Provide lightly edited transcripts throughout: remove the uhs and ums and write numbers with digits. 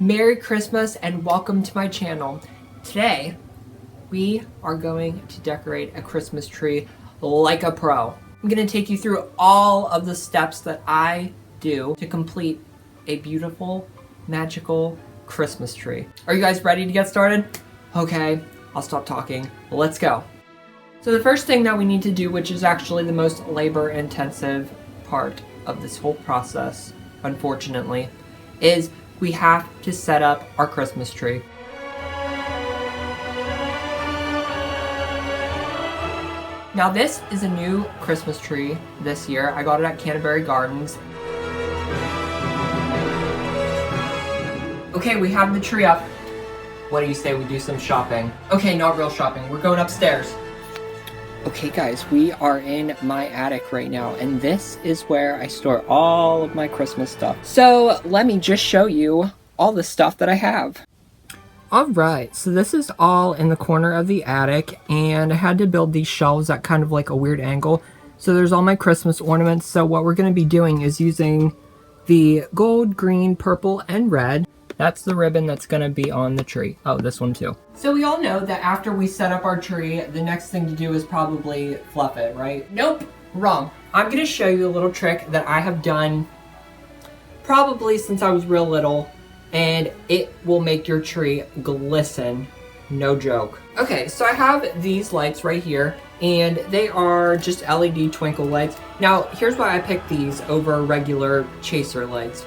Merry Christmas and welcome to my channel. Today, we are going to decorate a Christmas tree like a pro. I'm going to take you through all of the steps that I do to complete a beautiful, magical Christmas tree. Are you guys ready to get started? Okay, I'll stop talking. Let's go. So the first thing that we need to do, which is actually the most labor-intensive part of this whole process, unfortunately, is we have to set up our Christmas tree. Now this is a new Christmas tree this year. I got it at Canterbury Gardens. Okay, we have the tree up. What do you say we do some shopping? Okay, not real shopping. We're going upstairs. Okay guys, we are in my attic right now, and this is where I store all of my Christmas stuff. So let me just show you all the stuff that I have. Alright, so this is all in the corner of the attic, and I had to build these shelves at kind of like a weird angle. So there's all my Christmas ornaments. So what we're going to be doing is using the gold, green, purple, and red. That's the ribbon that's going to be on the tree. Oh, this one too. So we all know that after we set up our tree, the next thing to do is probably fluff it, right? Nope, wrong. I'm going to show you a little trick that I have done probably since I was real little, and it will make your tree glisten. No joke. Okay, so I have these lights right here, and they are just LED twinkle lights. Now, here's why I picked these over regular chaser lights.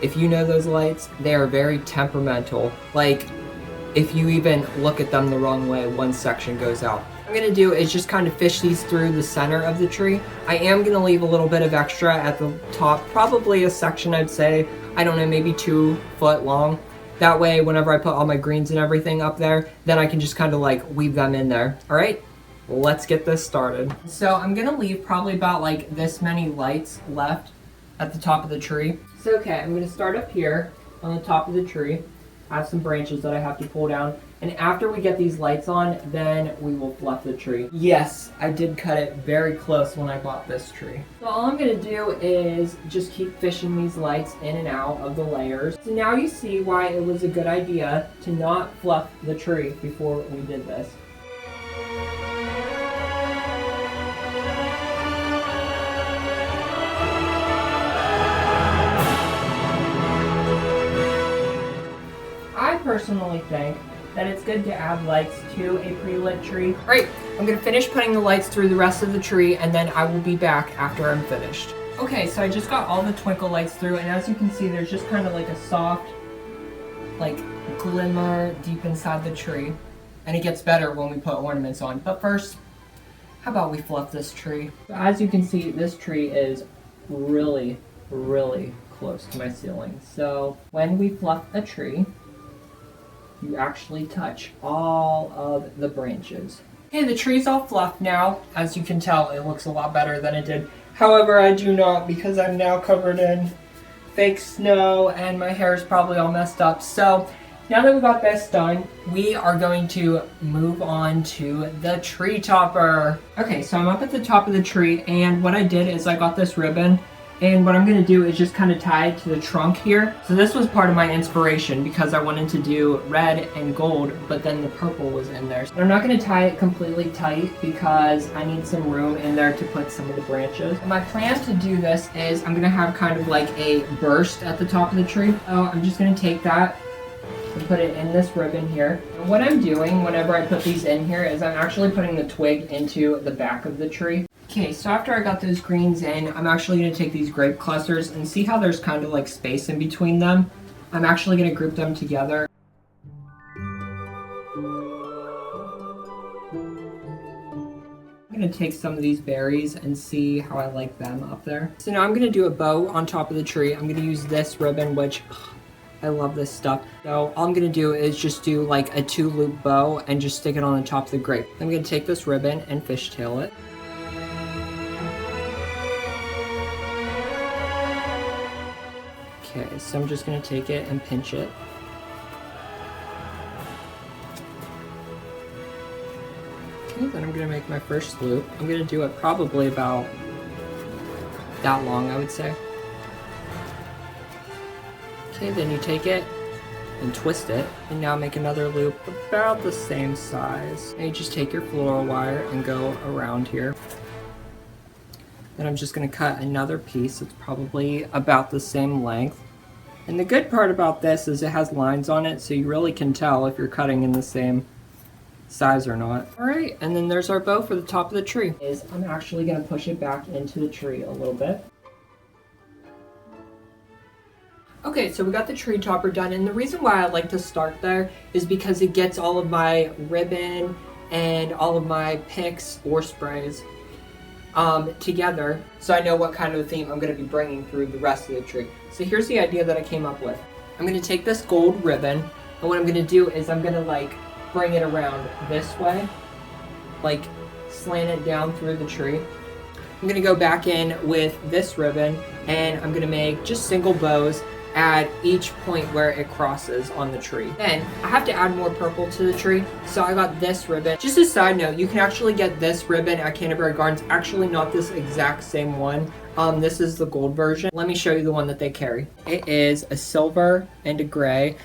If you know those lights, they are very temperamental. Like, if you even look at them the wrong way, one section goes out. What I'm gonna do is just kind of fish these through the center of the tree. I am gonna leave a little bit of extra at the top, probably a section, I'd say, I don't know, maybe 2 foot long. That way, whenever I put all my greens and everything up there, then I can just kind of like weave them in there. All right, let's get this started. So I'm gonna leave probably about like this many lights left at the top of the tree. So okay, I'm going to start up here on the top of the tree. I have some branches that I have to pull down. And after we get these lights on, then we will fluff the tree. Yes, I did cut it very close when I bought this tree. So all I'm going to do is just keep fishing these lights in and out of the layers. So now you see why it was a good idea to not fluff the tree before we did this. I personally think that it's good to add lights to a pre-lit tree. All right, I'm gonna finish putting the lights through the rest of the tree, and then I will be back after I'm finished. Okay, so I just got all the twinkle lights through, and as you can see, there's just kind of like a soft, like, glimmer deep inside the tree. And it gets better when we put ornaments on. But first, how about we fluff this tree? So as you can see, this tree is really, really close to my ceiling. So when we fluff a tree, you actually touch all of the branches. Okay, the tree's all fluffed now. As you can tell, it looks a lot better than it did. However, I do not, because I'm now covered in fake snow and my hair is probably all messed up. So now that we got this done, we are going to move on to the tree topper. Okay, so I'm up at the top of the tree, and what I did is I got this ribbon, and what I'm going to do is just kind of tie it to the trunk here. So this was part of my inspiration because I wanted to do red and gold, but then the purple was in there. So I'm not going to tie it completely tight because I need some room in there to put some of the branches. And my plan to do this is I'm going to have kind of like a burst at the top of the tree. So I'm just going to take that and put it in this ribbon here. And what I'm doing whenever I put these in here is I'm actually putting the twig into the back of the tree. Okay, so after I got those greens in, I'm actually going to take these grape clusters and see how there's kind of like space in between them. I'm actually going to group them together. I'm going to take some of these berries and see how I like them up there. So now I'm going to do a bow on top of the tree. I'm going to use this ribbon, which I love this stuff. So all I'm going to do is just do like a 2-loop bow and just stick it on the top of the grape. I'm going to take this ribbon and fishtail it. Okay, so I'm just going to take it and pinch it. Okay, then I'm going to make my first loop. I'm going to do it probably about that long, I would say. Okay, then you take it and twist it, and now make another loop about the same size. And you just take your floral wire and go around here. Then I'm just going to cut another piece. It's probably about the same length. And the good part about this is it has lines on it, so you really can tell if you're cutting in the same size or not. Alright, and then there's our bow for the top of the tree. I'm actually going to push it back into the tree a little bit. Okay, so we got the tree topper done, and the reason why I like to start there is because it gets all of my ribbon and all of my picks or sprays together, so I know what kind of a theme I'm going to be bringing through the rest of the tree. So here's the idea that I came up with. I'm going to take this gold ribbon, and what I'm going to do is I'm going to like bring it around this way, like slant it down through the tree. I'm going to go back in with this ribbon, and I'm going to make just single bows at each point where it crosses on the tree. Then I have to add more purple to the tree, so I got this ribbon. Just a side note, you can actually get this ribbon at Canterbury Gardens. Actually not this exact same one. This is the gold version. Let me show you the one that they carry. It is a silver and a gray.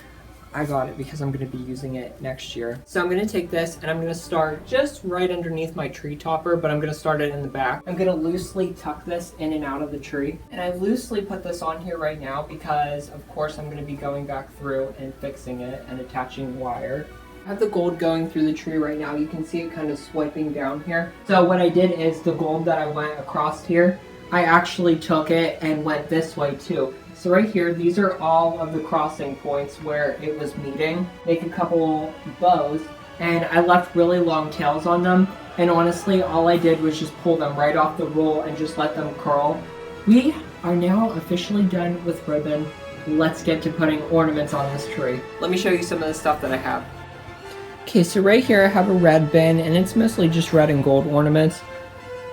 I got it because I'm going to be using it next year. So I'm going to take this and I'm going to start just right underneath my tree topper, but I'm going to start it in the back. I'm going to loosely tuck this in and out of the tree. And I loosely put this on here right now because of course I'm going to be going back through and fixing it and attaching wire. I have the gold going through the tree right now. You can see it kind of swiping down here. So what I did is the gold that I went across here, I actually took it and went this way too. So right here, these are all of the crossing points where it was meeting. Make a couple bows, and I left really long tails on them. And honestly, all I did was just pull them right off the roll and just let them curl. We are now officially done with ribbon. Let's get to putting ornaments on this tree. Let me show you some of the stuff that I have. Okay, so right here I have a red bin, and it's mostly just red and gold ornaments.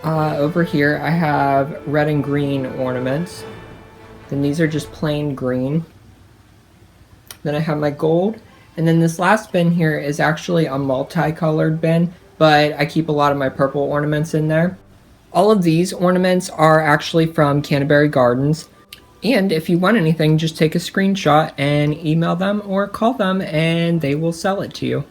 Over here I have red and green ornaments. Then these are just plain green. Then I have my gold. And then this last bin here is actually a multicolored bin, but I keep a lot of my purple ornaments in there. All of these ornaments are actually from Canterbury Gardens. And if you want anything, just take a screenshot and email them or call them and they will sell it to you.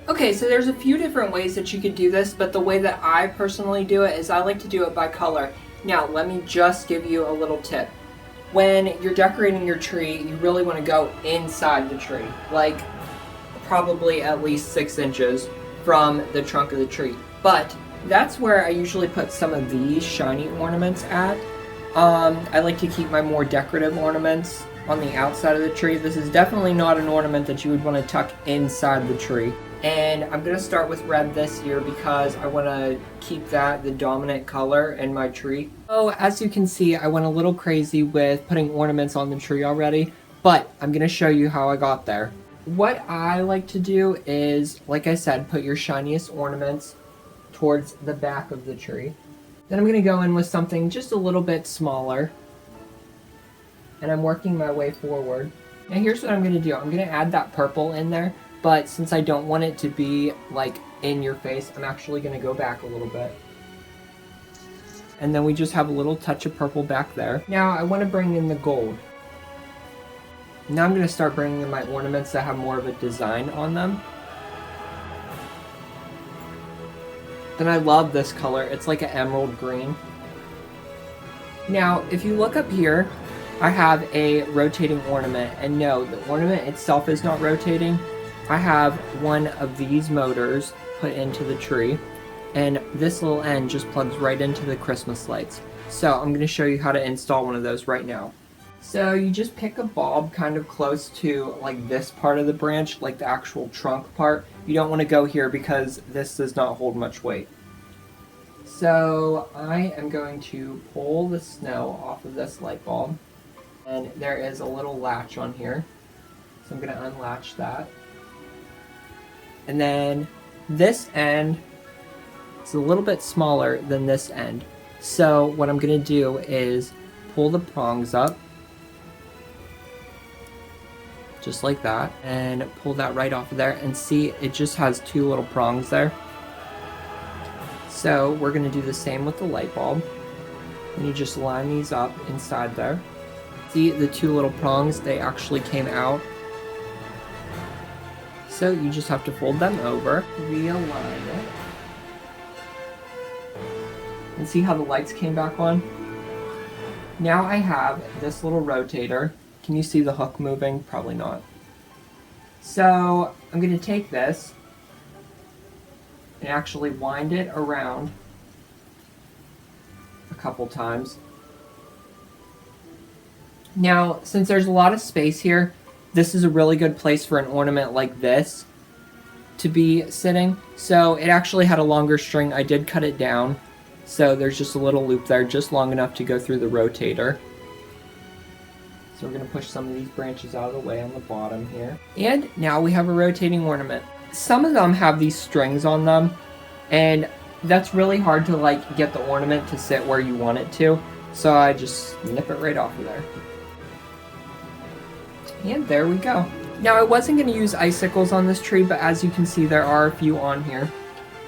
Okay, so there's a few different ways that you could do this, but the way that I personally do it is I like to do it by color. Now, let me just give you a little tip. When you're decorating your tree, you really want to go inside the tree, like probably at least 6 inches from the trunk of the tree. But that's where I usually put some of these shiny ornaments at. I like to keep my more decorative ornaments on the outside of the tree. This is definitely not an ornament that you would want to tuck inside the tree. And I'm going to start with red this year because I want to keep that the dominant color in my tree. So as you can see, I went a little crazy with putting ornaments on the tree already, but I'm going to show you how I got there. What I like to do is, like I said, put your shiniest ornaments towards the back of the tree. Then I'm going to go in with something just a little bit smaller. And I'm working my way forward. Now here's what I'm going to do. I'm going to add that purple in there. But since I don't want it to be like in your face, I'm actually going to go back a little bit. And then we just have a little touch of purple back there. Now I want to bring in the gold. Now I'm going to start bringing in my ornaments that have more of a design on them. Then I love this color. It's like an emerald green. Now if you look up here, I have a rotating ornament. And no, the ornament itself is not rotating. I have one of these motors put into the tree, and this little end just plugs right into the Christmas lights. So I'm going to show you how to install one of those right now. So you just pick a bulb kind of close to like this part of the branch, like the actual trunk part. You don't want to go here because this does not hold much weight. So I am going to pull the snow off of this light bulb, and there is a little latch on here. So I'm going to unlatch that. And then this end is a little bit smaller than this end. So what I'm going to do is pull the prongs up, just like that, and pull that right off of there. And see, it just has 2 little prongs there. So we're going to do the same with the light bulb. And you just line these up inside there. See the two little prongs, they actually came out. So you just have to fold them over, realign it. And see how the lights came back on? Now I have this little rotator. Can you see the hook moving? Probably not. So I'm going to take this and actually wind it around a couple times. Now, since there's a lot of space here, this is a really good place for an ornament like this to be sitting. So it actually had a longer string. I did cut it down. So there's just a little loop there, just long enough to go through the rotator. So we're going to push some of these branches out of the way on the bottom here. And now we have a rotating ornament. Some of them have these strings on them, and that's really hard to like get the ornament to sit where you want it to. So I just nip it right off of there. And there we go. Now I wasn't going to use icicles on this tree, but as you can see there are a few on here.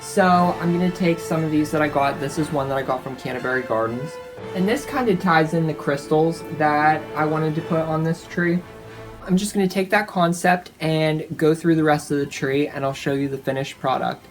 So I'm going to take some of these that I got. This is one that I got from Canterbury Gardens. And this kind of ties in the crystals that I wanted to put on this tree. I'm just going to take that concept and go through the rest of the tree, and I'll show you the finished product.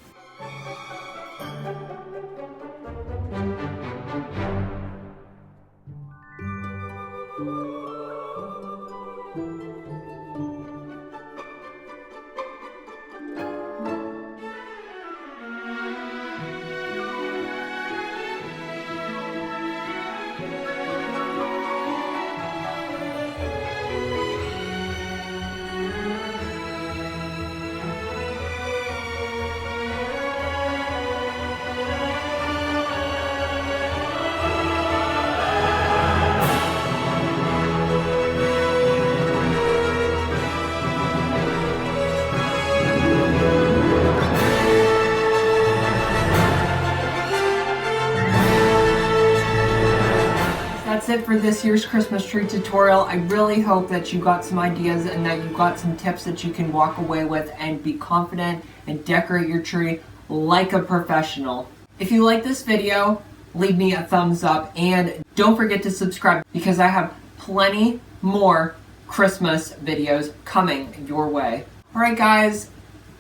That's it for this year's Christmas tree tutorial. I really hope that you got some ideas and that you got some tips that you can walk away with and be confident and decorate your tree like a professional. If you like this video, leave me a thumbs up and don't forget to subscribe because I have plenty more Christmas videos coming your way. Alright guys,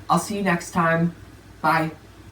I'll see you next time. Bye.